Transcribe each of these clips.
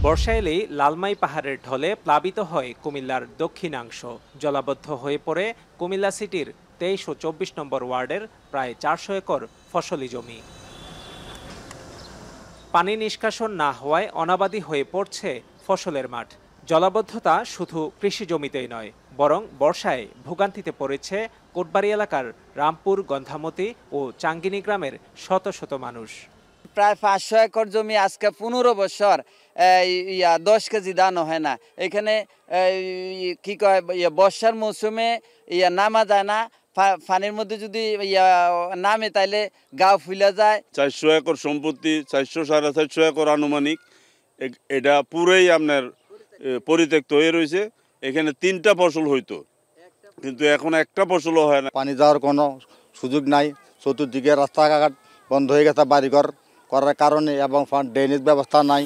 বর্ষা এলেই লালমাই পাহাড়ের ঢলে প্লাবিত হয় কুমিল্লার দক্ষিণাংশ। জলাবদ্ধ হয়ে পড়ে কুমিল্লা সিটির 23 ও 24 নম্বর ওয়ার্ডের প্রায় 400 একর ফসলি জমি। পানি নিষ্কাশন না হওয়ায় অনাবাদি হয়ে পড়ছে ফসলের মাঠ। জলাবদ্ধতা শুধু কৃষি জমিতেই নয়, বরং বর্ষায় ভোগান্তিতে পড়েছে কোটবাড়ি এলাকার রামপুর, গন্ধামতি ও চাঙ্গিনী গ্রামের শত শত মানুষ। প্রায় 500 একর জমি আজকে 15 বছর 10 কেজি ধান হয় না। এখানে কি কয় বর্ষার মৌসুমে নামা যায় না। পানির মধ্যে যদি নামে তাইলে গাও ফুলে যায়। 400 একর সম্পত্তি, 400-450 একর আনুমানিক, এটা পুরোই আপনার পরিত্যক্ত হয়ে রয়েছে। এখানে 3টা ফসল হইতো, কিন্তু এখন একটা ফসলও হয় না। পানি যাওয়ার কোনো সুযোগ নাই। চতুর্দিকে রাস্তাঘাট বন্ধ হয়ে গেছে বাড়িঘর করার কারণে, এবং ড্রেনেজ ব্যবস্থা নাই।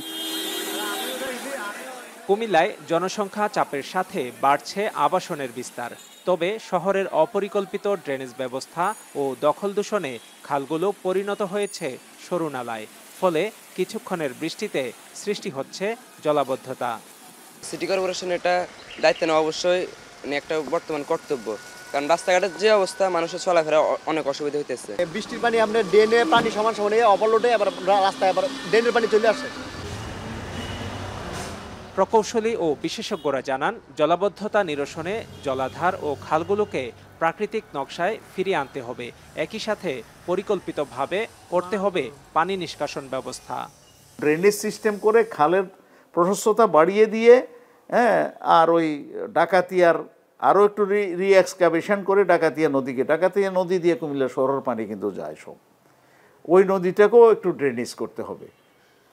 কুমিল্লায় জনসংখ্যা চাপের সাথে বাড়ছে আবাসনের বিস্তার। তবে শহরের অপরিকল্পিত ড্রেনেজ ব্যবস্থা ও দখল দূষণে খালগুলো পরিণত হয়েছে সরু নালায়। ফলে কিছুক্ষণের বৃষ্টিতে সৃষ্টি হচ্ছে জলাবদ্ধতা। সিটি কর্পোরেশন এটা দায়িত্ব নেওয়া অবশ্যই একটা বর্তমান কর্তব্য, কারণ রাস্তাঘাটের যে অবস্থা, মানুষের চলাফেরা অনেক অসুবিধা হইতেছে। বৃষ্টির পানি আপনার ড্রেনে পানি সমান সমান ওভারলোডে আবার রাস্তায় আবার ড্রেনের পানি চলে আসে। প্রকৌশলী ও বিশেষজ্ঞরা জানান, জলাবদ্ধতা নিরসনে জলাধার ও খালগুলোকে প্রাকৃতিক নকশায় ফিরিয়ে আনতে হবে। একই সাথে পরিকল্পিতভাবে করতে হবে পানি নিষ্কাশন ব্যবস্থা। ড্রেনেজ সিস্টেম করে খালের প্রশস্ততা বাড়িয়ে দিয়ে, আর ওই ডাকাতিয়ার আরও একটু রিএক্সকাভেশন করে ডাকাতিয়া নদী দিয়ে কুমিল্লা শহরের পানি কিন্তু যায় সব। ওই নদীটাকেও একটু ড্রেনেজ করতে হবে,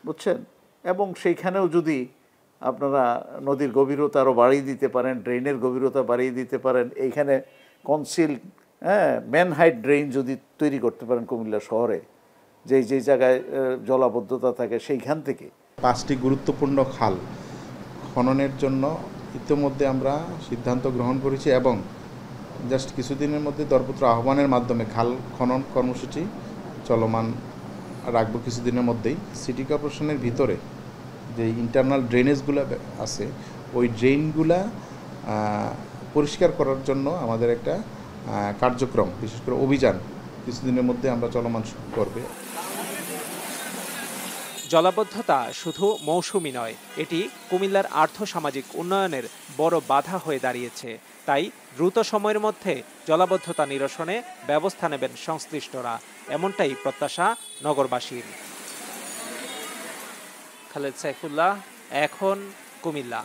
বুঝছেন। এবং সেইখানেও যদি আপনারা নদীর গভীরতা আরও বাড়িয়ে দিতে পারেন, ড্রেনের গভীরতা বাড়িয়ে দিতে পারেন, এইখানে কনসিল ম্যান হাইট ড্রেন যদি তৈরি করতে পারেন কুমিল্লা শহরে, যেই জায়গায় জলাবদ্ধতা থাকে সেইখান থেকে। 5টি গুরুত্বপূর্ণ খাল খননের জন্য ইতিমধ্যে আমরা সিদ্ধান্ত গ্রহণ করেছি, এবং জাস্ট কিছুদিনের মধ্যে দরপত্র আহ্বানের মাধ্যমে খাল খনন কর্মসূচি চলমান রাখবো কিছুদিনের মধ্যেই। সিটি কর্পোরেশনের ভিতরে যে ইন্টারনাল ড্রেনেজগুলো আছে, ওই ড্রেনগুলা পরিষ্কার করার জন্য আমাদের একটা কার্যক্রম, বিশেষ করে অভিযান কিছুদিনের মধ্যে আমরা চলমান করবে। জলাবদ্ধতা শুধু মৌসুমি নয়, এটি কুমিল্লার আর্থ-সামাজিক উন্নয়নের বড় বাধা হয়ে দাঁড়িয়েছে। তাই দ্রুত সময়ের মধ্যে জলাবদ্ধতা নিরসনে ব্যবস্থা নেবেন সংশ্লিষ্টরা, এমনটাই প্রত্যাশা নগরবাসীর। খালেদ সাইফুল্লাহ, এখন, কুমিল্লা।